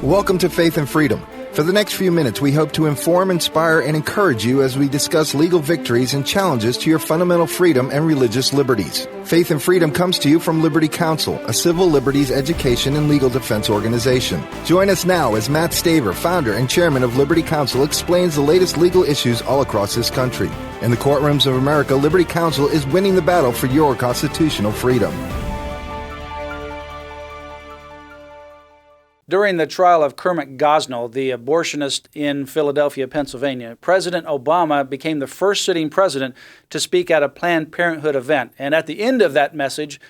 Welcome to Faith and Freedom. For the next few minutes, we hope to inform, inspire, and encourage you as we discuss legal victories and challenges to your fundamental freedom and religious liberties. Faith and Freedom comes to you from Liberty Counsel, a civil liberties education and legal defense organization. Join us now as Matt Staver, founder and chairman of Liberty Counsel, explains the latest legal issues all across this country. In the courtrooms of America, Liberty Counsel is winning the battle for your constitutional freedom. During the trial of Kermit Gosnell, the abortionist in Philadelphia, Pennsylvania, President Obama became the first sitting president to speak at a Planned Parenthood event. And at the end of that message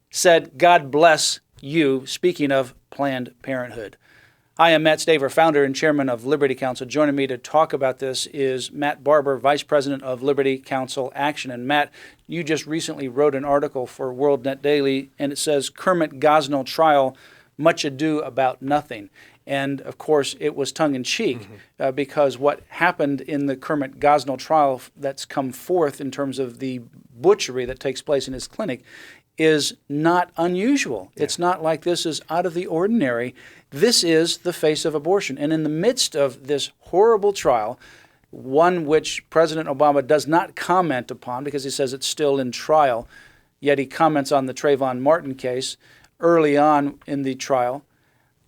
said, "God bless you," speaking of Planned Parenthood. I am Matt Staver, founder and chairman of Liberty Counsel. Joining me to talk about this is Matt Barber, vice president of Liberty Counsel Action. And Matt, you just recently wrote an article for WorldNet Daily, and it says, "Kermit Gosnell Trial, Much Ado About Nothing." And of course, it was tongue-in-cheek because what happened in the Kermit Gosnell trial that's come forth in terms of the butchery that takes place in his clinic is not unusual. Yeah. It's not like this is out of the ordinary. This is the face of abortion. And in the midst of this horrible trial, one which President Obama does not comment upon because he says it's still in trial, yet he comments on the Trayvon Martin case early on in the trial.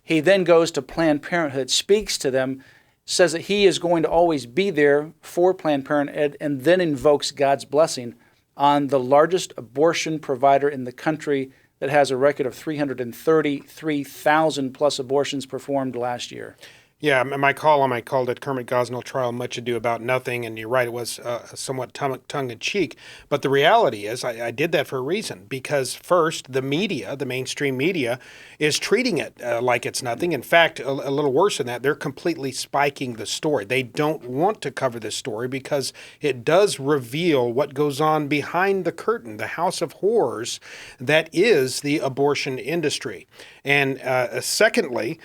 He then goes to Planned Parenthood, speaks to them, says that he is going to always be there for Planned Parenthood, and then invokes God's blessing on the largest abortion provider in the country that has a record of 333,000 plus abortions performed last year. Yeah, my column, I called it Kermit Gosnell Trial, Much Ado About Nothing, and you're right, it was somewhat tongue-in-cheek. But the reality is I did that for a reason, because first, the media, the mainstream media, is treating it like it's nothing. In fact, a little worse than that, they're completely spiking the story. They don't want to cover this story because it does reveal what goes on behind the curtain, the house of horrors that is the abortion industry. And secondly,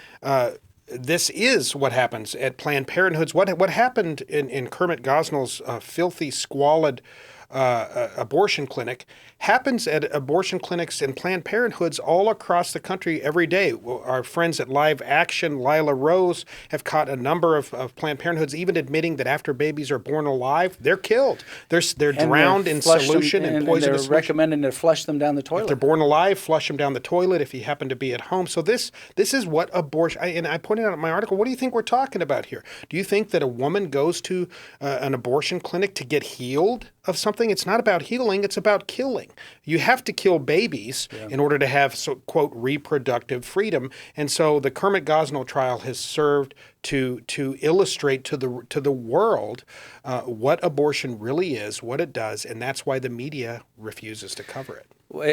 this is what happens at Planned Parenthoods. What happened in Kermit Gosnell's filthy, squalid abortion clinic happens at abortion clinics and Planned Parenthoods all across the country every day. Our friends at Live Action, Lila Rose, have caught a number of Planned Parenthoods, even admitting that after babies are born alive, they're killed. They're drowned in solution and poisonous. They're recommending to flush them down the toilet. If they're born alive, flush them down the toilet if you happen to be at home. So this is what abortion, and I pointed out in my article, what do you think we're talking about here? Do you think that a woman goes to an abortion clinic to get healed of something? It's not about healing, it's about killing. You have to kill babies in order to have, quote, reproductive freedom. And so the Kermit Gosnell trial has served to illustrate to the world what abortion really is, what it does, and that's why the media refuses to cover it.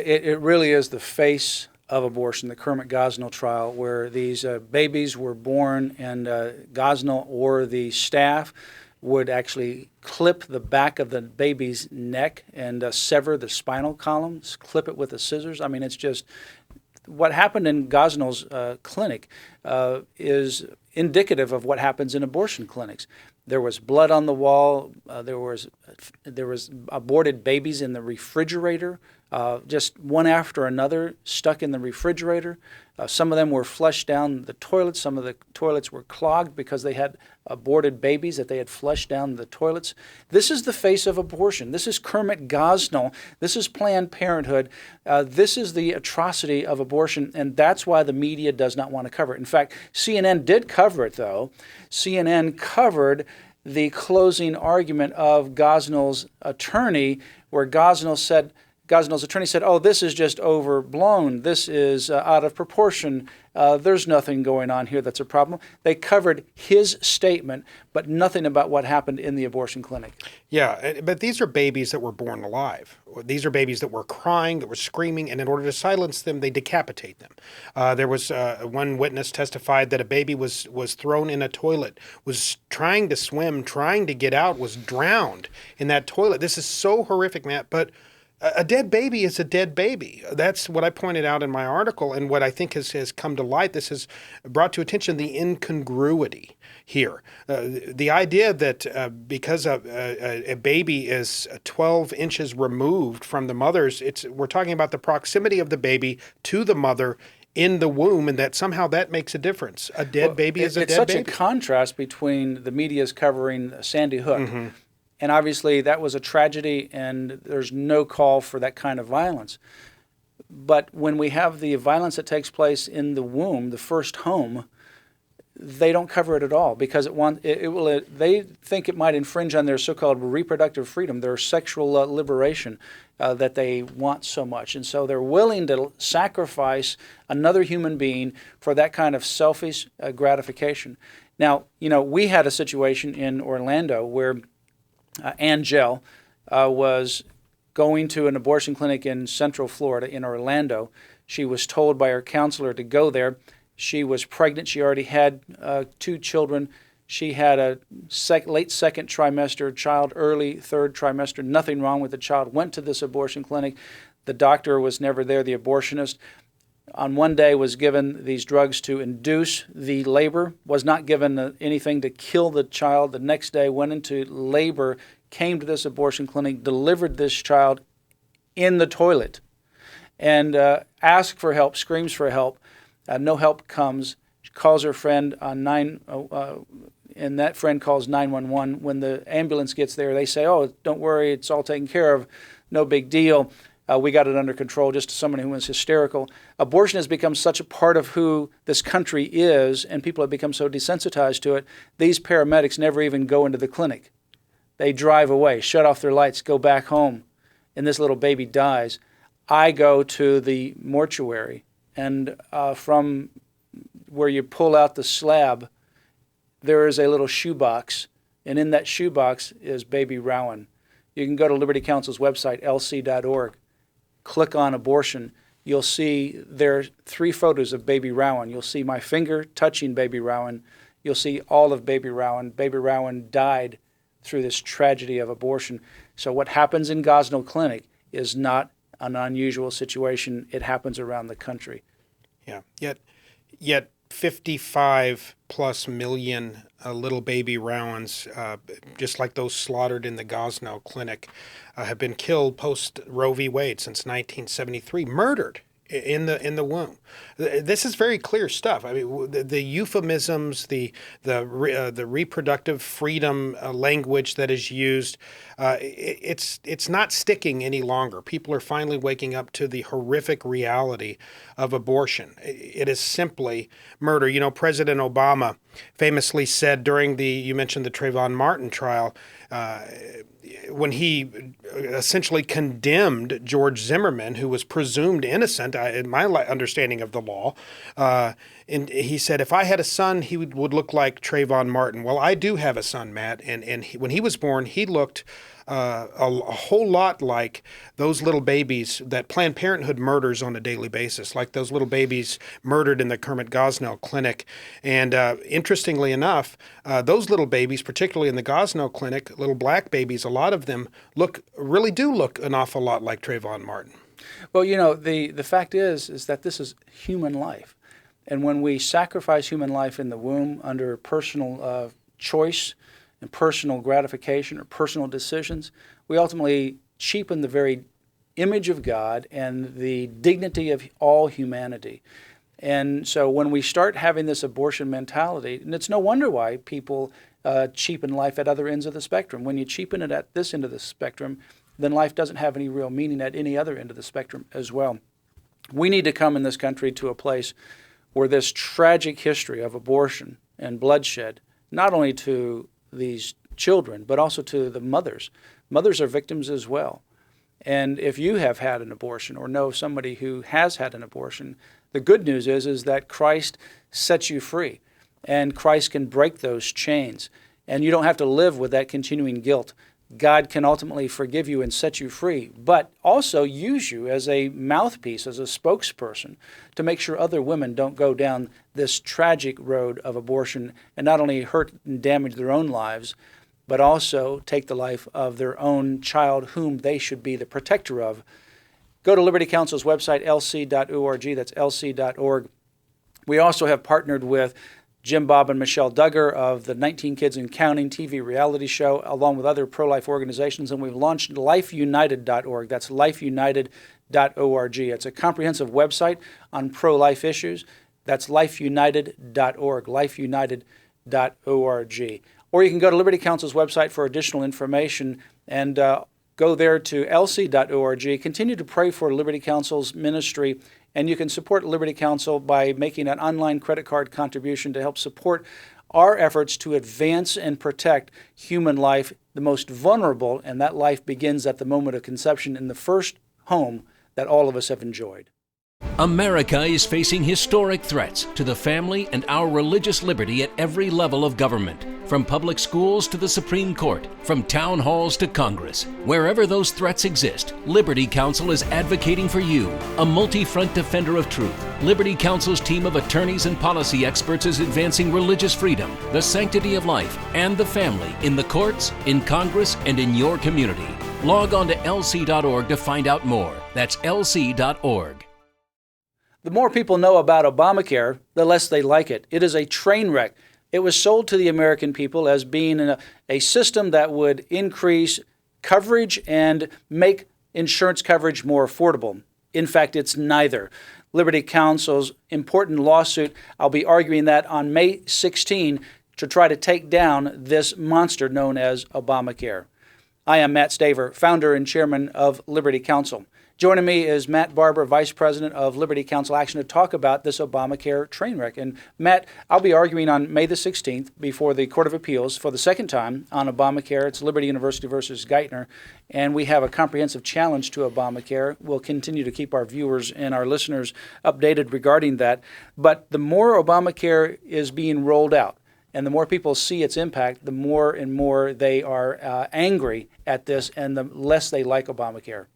It really is the face of abortion, the Kermit Gosnell trial, where these babies were born and Gosnell or the staff would actually clip the back of the baby's neck and sever the spinal columns, clip it with the scissors. I mean, it's just what happened in Gosnell's clinic is indicative of what happens in abortion clinics. There was blood on the wall. There was aborted babies in the refrigerator, just one after another, stuck in the refrigerator. Some of them were flushed down the toilets. Some of the toilets were clogged because they had aborted babies that they had flushed down the toilets. This is the face of abortion. This is Kermit Gosnell. This is Planned Parenthood. This is the atrocity of abortion, and that's why the media does not want to cover it. In fact, CNN did cover it, though. CNN covered the closing argument of Gosnell's attorney, where Gosnell's attorney said, "Oh, this is just overblown. This is out of proportion. There's nothing going on here that's a problem." They covered his statement, but nothing about what happened in the abortion clinic. Yeah, but these are babies that were born alive. These are babies that were crying, that were screaming, and in order to silence them, they decapitate them. There was one witness testified that a baby was thrown in a toilet, was trying to swim, trying to get out, was drowned in that toilet. This is so horrific, Matt, but a dead baby is a dead baby. That's what I pointed out in my article, and what I think has come to light. This has brought to attention the incongruity here. The idea that because a baby is 12 inches removed from the mother's, we're talking about the proximity of the baby to the mother in the womb, and that somehow that makes a difference. A dead baby is a dead baby. It's such a contrast between the media's covering Sandy Hook, and obviously that was a tragedy, and there's no call for that kind of violence. But when we have the violence that takes place in the womb, the first home, they don't cover it at all because they think it might infringe on their so-called reproductive freedom, their sexual liberation that they want so much. And so they're willing to sacrifice another human being for that kind of selfish gratification. Now, we had a situation in Orlando where Angel was going to an abortion clinic in Central Florida in Orlando. She was told by her counselor to go there. She was pregnant. She already had 2 children. She had a late second trimester child, early third trimester. Nothing wrong with the child. Went to this abortion clinic. The doctor was never there, the abortionist. On one day was given these drugs to induce the labor, was not given anything to kill the child. The next day went into labor, came to this abortion clinic, delivered this child in the toilet, and asked for help, screams for help. No help comes. She calls her friend on and that friend calls 911. When the ambulance gets there, they say, "Oh, don't worry, it's all taken care of. No big deal. We got it under control." Just someone who was hysterical. Abortion has become such a part of who this country is, and people have become so desensitized to it. These paramedics never even go into the clinic. They drive away, shut off their lights, go back home, and this little baby dies. I go to the mortuary, and from where you pull out the slab, there is a little shoebox, and in that shoebox is baby Rowan. You can go to Liberty Counsel's website, lc.org, click on abortion. You'll see there are 3 photos of baby Rowan. You'll see my finger touching baby Rowan. You'll see all of baby Rowan. Baby Rowan died through this tragedy of abortion. So what happens in Gosnell Clinic is not an unusual situation. It happens around the country. Yeah. Yet 55 plus million little baby Rowans, just like those slaughtered in the Gosnell Clinic, have been killed post Roe v. Wade since 1973, murdered in the womb. This is very clear stuff. I mean, the euphemisms, the reproductive freedom language that is used, it's not sticking any longer. People are finally waking up to the horrific reality of abortion. It is simply murder. President Obama famously said during you mentioned the Trayvon Martin trial, when he essentially condemned George Zimmerman, who was presumed innocent, in my understanding of the law, and he said, if I had a son, he would look like Trayvon Martin. Well, I do have a son, Matt, and when he was born, he looked a whole lot like those little babies that Planned Parenthood murders on a daily basis, like those little babies murdered in the Kermit Gosnell Clinic. And interestingly enough, those little babies, particularly in the Gosnell Clinic, little black babies, a lot of them really do look an awful lot like Trayvon Martin. Well, the fact is that this is human life. And when we sacrifice human life in the womb under personal choice and personal gratification or personal decisions, we ultimately cheapen the very image of God and the dignity of all humanity. And so when we start having this abortion mentality, and it's no wonder why people cheapen life at other ends of the spectrum. When you cheapen it at this end of the spectrum, then life doesn't have any real meaning at any other end of the spectrum as well. We need to come in this country to a place where this tragic history of abortion and bloodshed, not only to these children, but also to the mothers. Mothers are victims as well. And if you have had an abortion or know somebody who has had an abortion, the good news is that Christ sets you free, and Christ can break those chains, and you don't have to live with that continuing guilt. God can ultimately forgive you and set you free, but also use you as a mouthpiece, as a spokesperson, to make sure other women don't go down this tragic road of abortion and not only hurt and damage their own lives, but also take the life of their own child whom they should be the protector of. Go to Liberty Counsel's website, lc.org. That's lc.org. We also have partnered with Jim Bob and Michelle Duggar of the 19 Kids and Counting TV reality show, along with other pro-life organizations, and we've launched lifeunited.org. That's lifeunited.org. lifeunited.org. It's a comprehensive website on pro-life issues. That's lifeunited.org, lifeunited.org. Or you can go to Liberty Counsel's website for additional information and go there to lc.org. Continue to pray for Liberty Counsel's ministry, and you can support Liberty Counsel by making an online credit card contribution to help support our efforts to advance and protect human life, the most vulnerable, and that life begins at the moment of conception in the first home that all of us have enjoyed. America is facing historic threats to the family and our religious liberty at every level of government, from public schools to the Supreme Court, from town halls to Congress. Wherever those threats exist, Liberty Counsel is advocating for you, a multi-front defender of truth. Liberty Counsel's team of attorneys and policy experts is advancing religious freedom, the sanctity of life, and the family in the courts, in Congress, and in your community. Log on to lc.org to find out more. That's lc.org. The more people know about Obamacare, the less they like it. It is a train wreck. It was sold to the American people as being a system that would increase coverage and make insurance coverage more affordable. In fact, it's neither. Liberty Counsel's important lawsuit, I'll be arguing that on May 16 to try to take down this monster known as Obamacare. I am Matt Staver, founder and chairman of Liberty Counsel. Joining me is Matt Barber, Vice President of Liberty Counsel Action, to talk about this Obamacare train wreck. And Matt, I'll be arguing on May the 16th before the Court of Appeals for the second time on Obamacare. It's Liberty University versus Geithner, and we have a comprehensive challenge to Obamacare. We'll continue to keep our viewers and our listeners updated regarding that. But the more Obamacare is being rolled out, and the more people see its impact, the more and more they are angry at this, and the less they like Obamacare.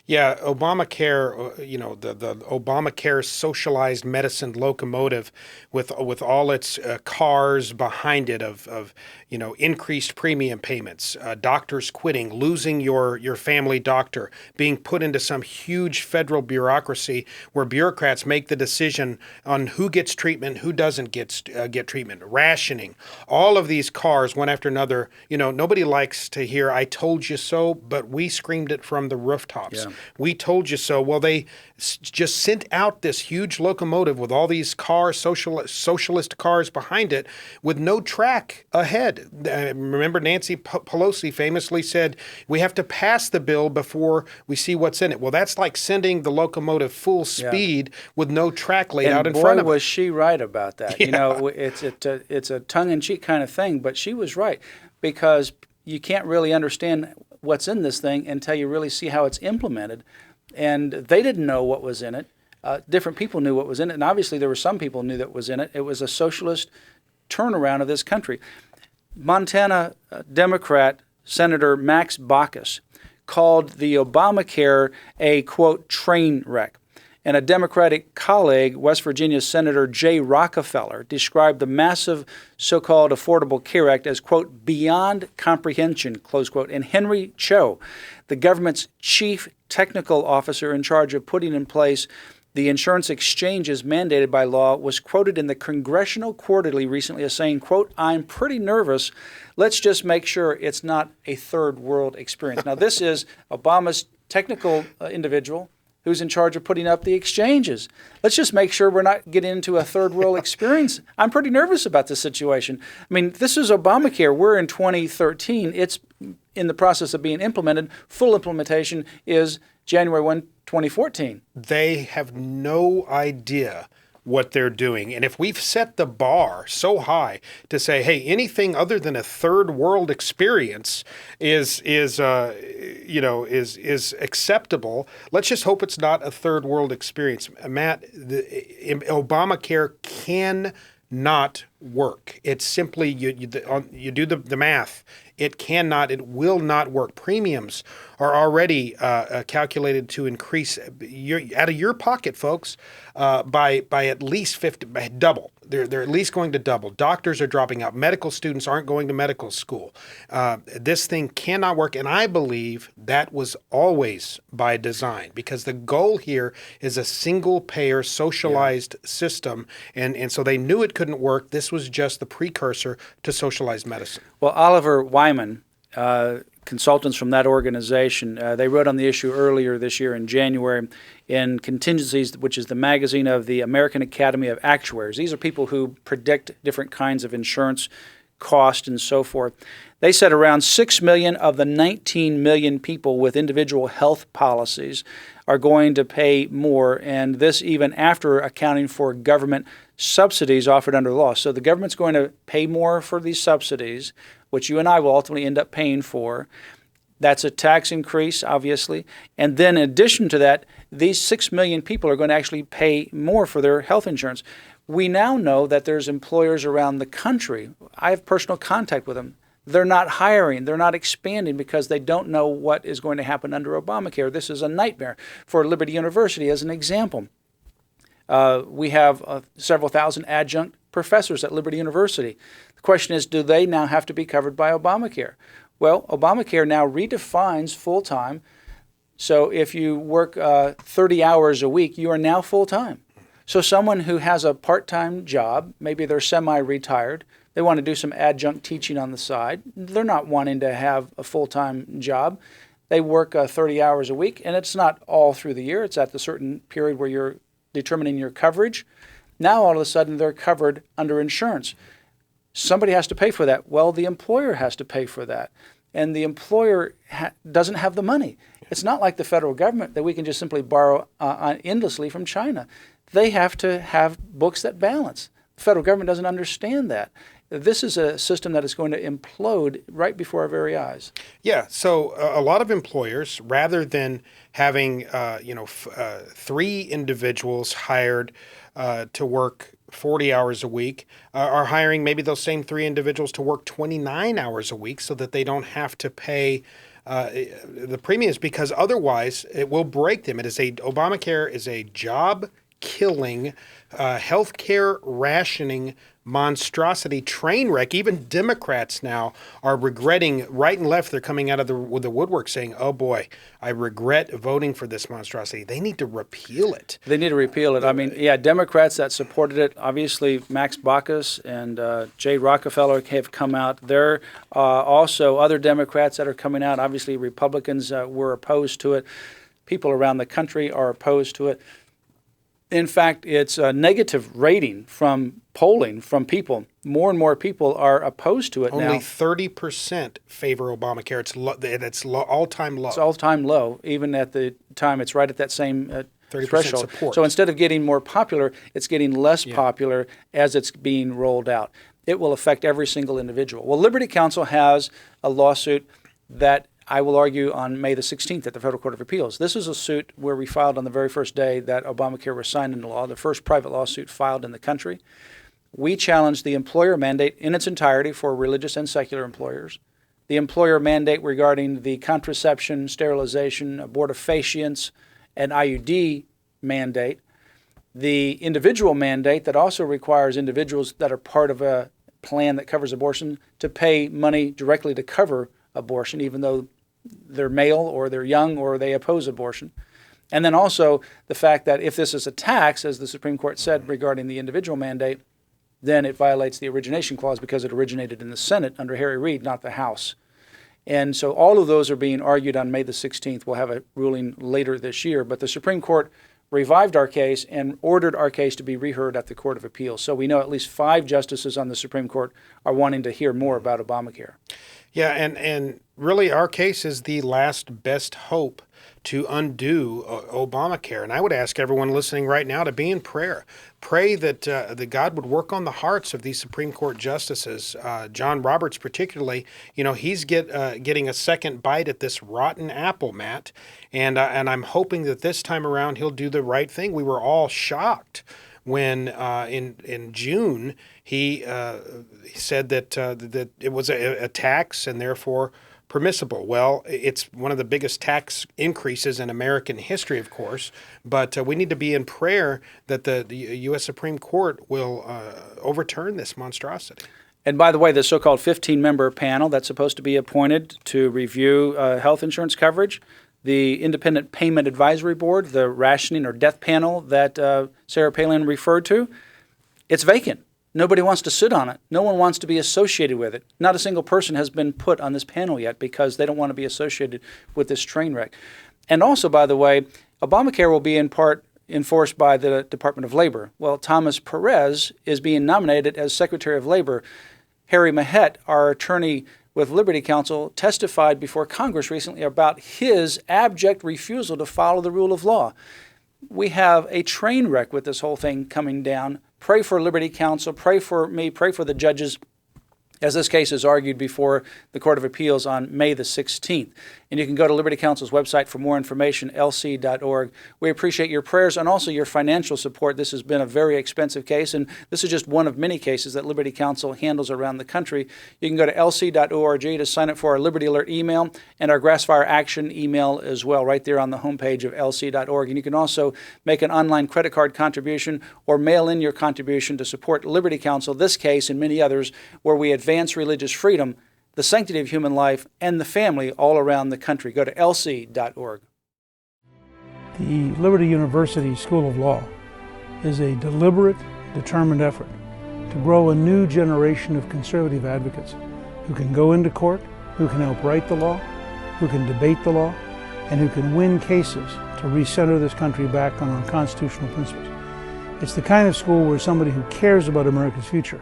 Yeah, Obamacare, the Obamacare socialized medicine locomotive with all its cars behind it of increased premium payments, doctors quitting, losing your family doctor, being put into some huge federal bureaucracy where bureaucrats make the decision on who gets treatment, who doesn't get treatment, rationing. All of these cars, one after another, nobody likes to hear, "I told you so," but we screamed it from the rooftops. Yeah. We told you so. Well, they just sent out this huge locomotive with all these cars, socialist cars behind it, with no track ahead. Remember, Nancy Pelosi famously said, "We have to pass the bill before we see what's in it." Well, that's like sending the locomotive full speed with no track laid out in front of it. And boy, was she right about that. Yeah. It's a tongue-in-cheek kind of thing, but she was right, because you can't really understand what's in this thing until you really see how it's implemented. And they didn't know what was in it. Different people knew what was in it, and obviously there were some people who knew that was in it. It was a socialist turnaround of this country. Montana Democrat Senator Max Baucus called the Obamacare a, quote, train wreck. And a Democratic colleague, West Virginia Senator Jay Rockefeller, described the massive so-called Affordable Care Act as, quote, beyond comprehension, close quote. And Henry Cho, the government's chief technical officer in charge of putting in place the insurance exchanges mandated by law, was quoted in the Congressional Quarterly recently as saying, quote, "I'm pretty nervous. Let's just make sure it's not a third world experience." Now, this is Obama's technical individual who's in charge of putting up the exchanges. Let's just make sure we're not getting into a third world experience. I'm pretty nervous about this situation. I mean, this is Obamacare. We're in 2013. It's in the process of being implemented. Full implementation is January 1, 2014. They have no idea what they're doing. And if we've set the bar so high to say, hey, anything other than a third world experience is acceptable, let's just hope it's not a third world experience. Matt, Obamacare cannot work. It's simply you do the math. It will not work. Premiums are already calculated to increase out of your pocket, folks, by at least double. They're at least going to double. Doctors are dropping out. Medical students aren't going to medical school. This thing cannot work, and I believe that was always by design, because the goal here is a single-payer, socialized system, and so they knew it couldn't work. This was just the precursor to socialized medicine. Well, Oliver Wyman consultants from that organization. They wrote on the issue earlier this year in January in Contingencies, which is the magazine of the American Academy of Actuaries. These are people who predict different kinds of insurance cost and so forth. They said around 6 million of the 19 million people with individual health policies are going to pay more, and this even after accounting for government subsidies offered under the law. So the government's going to pay more for these subsidies, which you and I will ultimately end up paying for. That's a tax increase, obviously. And then in addition to that, these 6 million people are going to actually pay more for their health insurance. We now know that there's employers around the country. I have personal contact with them. They're not hiring. They're not expanding because they don't know what is going to happen under Obamacare. This is a nightmare. For Liberty University, as an example, we have several thousand adjunct professors at Liberty University. The question is, do they now have to be covered by Obamacare? Well, Obamacare now redefines full-time. So if you work 30 hours a week, you are now full-time. So someone who has a part-time job, maybe they're semi-retired, they want to do some adjunct teaching on the side. They're not wanting to have a full-time job. They work 30 hours a week, and it's not all through the year. It's at the certain period where you're determining your coverage. Now all of a sudden they're covered under insurance. Somebody has to pay for that. Well, the employer has to pay for that. And the employer doesn't have the money. It's not like the federal government that we can just simply borrow endlessly from China. They have to have books that balance. The federal government doesn't understand that. This is a system that is going to implode right before our very eyes. Yeah, so a lot of employers, rather than having 3 individuals hired to work 40 hours a week, are hiring maybe those same 3 individuals to work 29 hours a week so that they don't have to pay the premiums, because otherwise it will break them. Obamacare is a job-killing, healthcare rationing monstrosity train wreck. Even Democrats now are regretting, right and left, they're coming out of the woodwork saying, oh boy, I regret voting for this monstrosity. They need to repeal it. They need to repeal it. I mean, yeah, Democrats that supported it, obviously Max Baucus and Jay Rockefeller have come out. There are also other Democrats that are coming out. Obviously, Republicans were opposed to it. People around the country are opposed to it. In fact, it's a negative rating from polling from people. More and more people are opposed to it now. Only 30% favor Obamacare. It's all-time low. It's all-time low. Even at the time, it's right at that same 30% threshold. support. So instead of getting more popular, it's getting less popular as it's being rolled out. It will affect every single individual. Well, Liberty Counsel has a lawsuit that I will argue on May the 16th at the Federal Court of Appeals. This is a suit where we filed on the very first day that Obamacare was signed into law, the first private lawsuit filed in the country. We challenged the employer mandate in its entirety for religious and secular employers, the employer mandate regarding the contraception, sterilization, abortifacients, and IUD mandate, the individual mandate that also requires individuals that are part of a plan that covers abortion to pay money directly to cover abortion, even though they're male or they're young or they oppose abortion. And then also the fact that if this is a tax, as the Supreme Court said regarding the individual mandate, then it violates the origination clause because it originated in the Senate under Harry Reid, not the House. And so all of those are being argued on May the 16th. We'll have a ruling later this year. But the Supreme Court revived our case and ordered our case to be reheard at the Court of Appeals. So we know at least 5 justices on the Supreme Court are wanting to hear more about Obamacare. Yeah, and really our case is the last best hope to undo Obamacare. And I would ask everyone listening right now to be in prayer. Pray that God would work on the hearts of these Supreme Court justices. John Roberts particularly, he's getting a second bite at this rotten apple, Matt. And I'm hoping that this time around he'll do the right thing. We were all shocked when in June he said that it was a tax and therefore permissible. Well, it's one of the biggest tax increases in American history, of course, but we need to be in prayer that the U.S. Supreme Court will overturn this monstrosity. And by the way, the so-called 15-member panel that's supposed to be appointed to review health insurance coverage, the Independent Payment Advisory Board, the rationing or death panel that Sarah Palin referred to, it's vacant. Nobody wants to sit on it. No one wants to be associated with it. Not a single person has been put on this panel yet because they don't want to be associated with this train wreck. And also, by the way, Obamacare will be in part enforced by the Department of Labor. Well, Thomas Perez is being nominated as Secretary of Labor. Harry Mahet, our attorney with Liberty Counsel, testified before Congress recently about his abject refusal to follow the rule of law. We have a train wreck with this whole thing coming down. Pray for Liberty Counsel, pray for me, pray for the judges, as this case is argued before the Court of Appeals on May the 16th. And you can go to Liberty Counsel's website for more information, lc.org. We appreciate your prayers and also your financial support. This has been a very expensive case, and this is just one of many cases that Liberty Counsel handles around the country. You can go to lc.org to sign up for our Liberty Alert email and our Grassfire Action email as well, right there on the homepage of lc.org. And you can also make an online credit card contribution or mail in your contribution to support Liberty Counsel, this case and many others, where we advance religious freedom, the sanctity of human life, and the family all around the country. Go to lc.org. The Liberty University School of Law is a deliberate, determined effort to grow a new generation of conservative advocates who can go into court, who can help write the law, who can debate the law, and who can win cases to recenter this country back on our constitutional principles. It's the kind of school where somebody who cares about America's future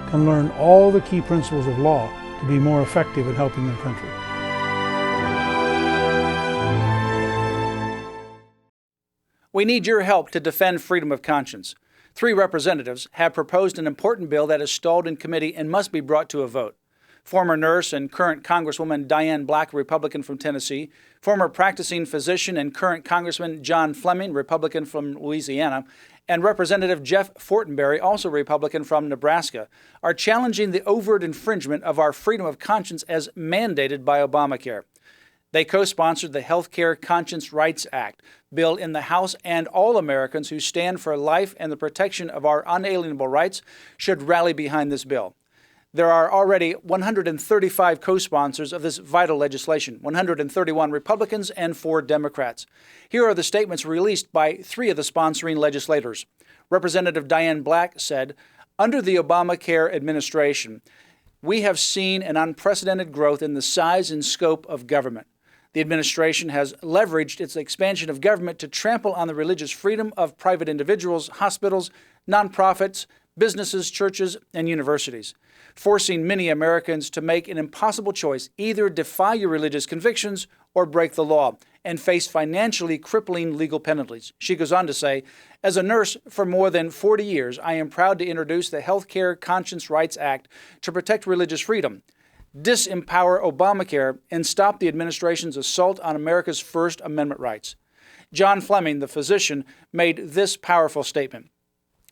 can learn all the key principles of law to be more effective in helping their country. We need your help to defend freedom of conscience. 3 representatives have proposed an important bill that is stalled in committee and must be brought to a vote. Former nurse and current Congresswoman Diane Black, Republican from Tennessee, former practicing physician and current Congressman John Fleming, Republican from Louisiana, and Representative Jeff Fortenberry, also Republican from Nebraska, are challenging the overt infringement of our freedom of conscience as mandated by Obamacare. They co-sponsored the Healthcare Conscience Rights Act bill in the House, and all Americans who stand for life and the protection of our unalienable rights should rally behind this bill. There are already 135 co-sponsors of this vital legislation, 131 Republicans and 4 Democrats. Here are the statements released by 3 of the sponsoring legislators. Representative Diane Black said, "Under the Obamacare administration, we have seen an unprecedented growth in the size and scope of government. The administration has leveraged its expansion of government to trample on the religious freedom of private individuals, hospitals, nonprofits, businesses, churches, and universities, forcing many Americans to make an impossible choice: either defy your religious convictions or break the law and face financially crippling legal penalties." She goes on to say, "As a nurse for more than 40 years, I am proud to introduce the Healthcare Conscience Rights Act to protect religious freedom, disempower Obamacare, and stop the administration's assault on America's First Amendment rights." John Fleming, the physician, made this powerful statement.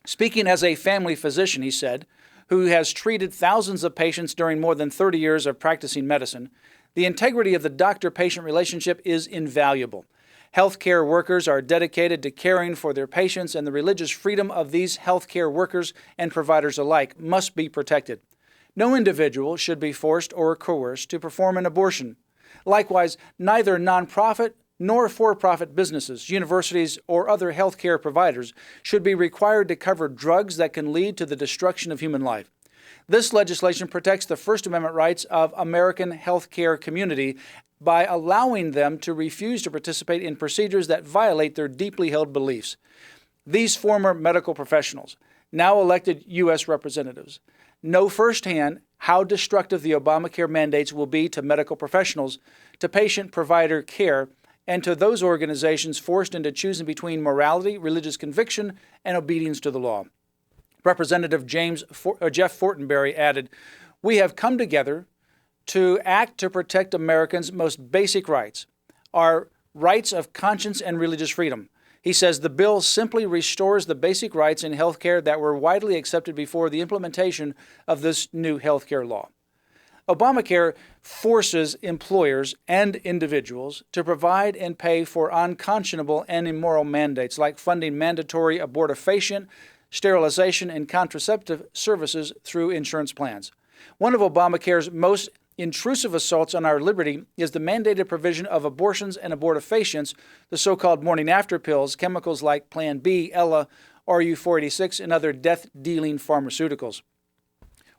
Speaking as a family physician, he said, who has treated thousands of patients during more than 30 years of practicing medicine, the integrity of the doctor-patient relationship is invaluable. Healthcare workers are dedicated to caring for their patients, and the religious freedom of these healthcare workers and providers alike must be protected. No individual should be forced or coerced to perform an abortion. Likewise, neither nonprofit nor for-profit businesses, universities, or other healthcare providers should be required to cover drugs that can lead to the destruction of human life. This legislation protects the First Amendment rights of American healthcare community by allowing them to refuse to participate in procedures that violate their deeply held beliefs. These former medical professionals, now elected U.S. representatives, know firsthand how destructive the Obamacare mandates will be to medical professionals, to patient-provider care, and to those organizations forced into choosing between morality, religious conviction, and obedience to the law. Representative Jeff Fortenberry added, "We have come together to act to protect Americans' most basic rights, our rights of conscience and religious freedom." He says the bill simply restores the basic rights in healthcare that were widely accepted before the implementation of this new healthcare law. Obamacare forces employers and individuals to provide and pay for unconscionable and immoral mandates like funding mandatory abortifacient, sterilization, and contraceptive services through insurance plans. One of Obamacare's most intrusive assaults on our liberty is the mandated provision of abortions and abortifacients, the so-called morning after pills, chemicals like Plan B, Ella, RU-486, and other death-dealing pharmaceuticals.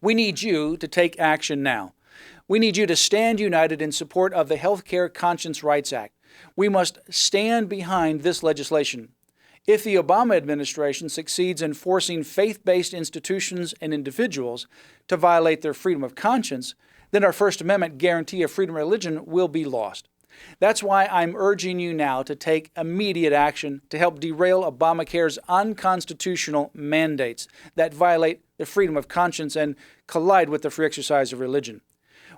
We need you to take action now. We need you to stand united in support of the Healthcare Conscience Rights Act. We must stand behind this legislation. If the Obama administration succeeds in forcing faith-based institutions and individuals to violate their freedom of conscience, then our First Amendment guarantee of freedom of religion will be lost. That's why I'm urging you now to take immediate action to help derail Obamacare's unconstitutional mandates that violate the freedom of conscience and collide with the free exercise of religion.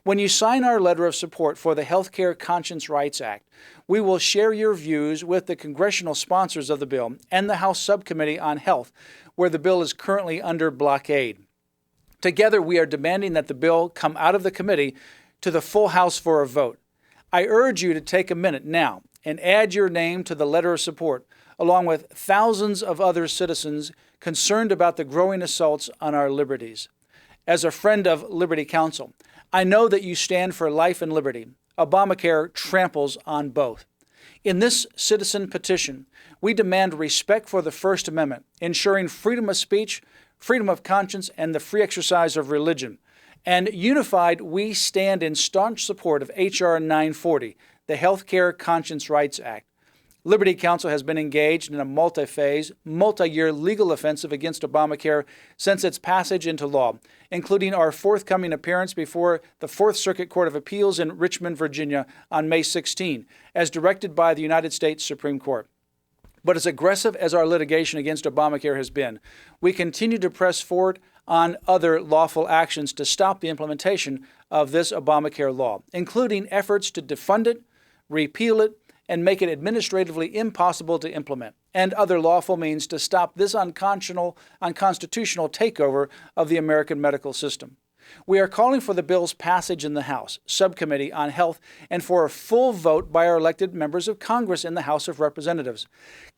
When you sign our letter of support for the Healthcare Conscience Rights Act, we will share your views with the congressional sponsors of the bill and the House Subcommittee on Health, where the bill is currently under blockade. Together, we are demanding that the bill come out of the committee to the full House for a vote. I urge you to take a minute now and add your name to the letter of support, along with thousands of other citizens concerned about the growing assaults on our liberties. As a friend of Liberty Counsel, I know that you stand for life and liberty. Obamacare tramples on both. In this citizen petition, we demand respect for the First Amendment, ensuring freedom of speech, freedom of conscience, and the free exercise of religion. And unified, we stand in staunch support of H.R. 940, the Healthcare Conscience Rights Act. Liberty Counsel has been engaged in a multi-phase, multi-year legal offensive against Obamacare since its passage into law, including our forthcoming appearance before the Fourth Circuit Court of Appeals in Richmond, Virginia on May 16, as directed by the United States Supreme Court. But as aggressive as our litigation against Obamacare has been, we continue to press forward on other lawful actions to stop the implementation of this Obamacare law, including efforts to defund it, repeal it, and make it administratively impossible to implement, and other lawful means to stop this unconstitutional takeover of the American medical system. We are calling for the bill's passage in the House Subcommittee on Health and for a full vote by our elected members of Congress in the House of Representatives.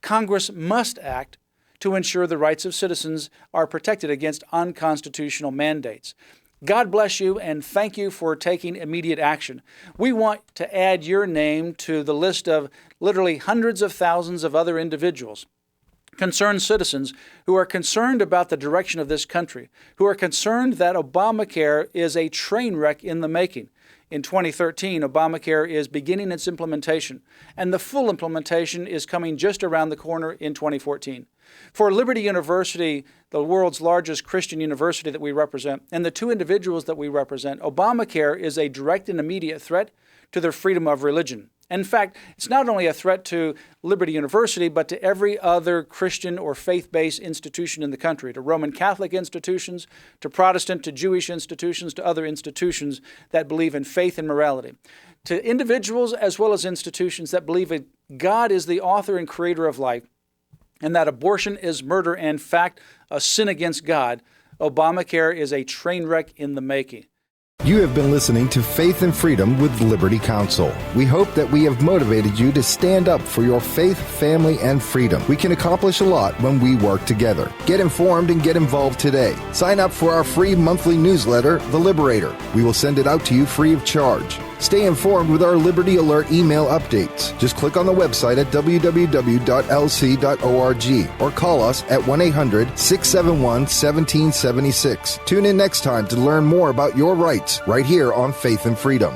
Congress must act to ensure the rights of citizens are protected against unconstitutional mandates. God bless you, and thank you for taking immediate action. We want to add your name to the list of literally hundreds of thousands of other individuals, concerned citizens who are concerned about the direction of this country, who are concerned that Obamacare is a train wreck in the making. In 2013, Obamacare is beginning its implementation, and the full implementation is coming just around the corner in 2014. For Liberty University, the world's largest Christian university that we represent, and the two individuals that we represent, Obamacare is a direct and immediate threat to their freedom of religion. In fact, it's not only a threat to Liberty University, but to every other Christian or faith-based institution in the country, to Roman Catholic institutions, to Protestant, to Jewish institutions, to other institutions that believe in faith and morality, to individuals as well as institutions that believe that God is the author and creator of life, and that abortion is murder and, in fact, a sin against God. Obamacare is a train wreck in the making. You have been listening to Faith and Freedom with Liberty Counsel. We hope that we have motivated you to stand up for your faith, family, and freedom. We can accomplish a lot when we work together. Get informed and get involved today. Sign up for our free monthly newsletter, The Liberator. We will send it out to you free of charge. Stay informed with our Liberty Alert email updates. Just click on the website at www.lc.org or call us at 1-800-671-1776. Tune in next time to learn more about your rights right here on Faith and Freedom.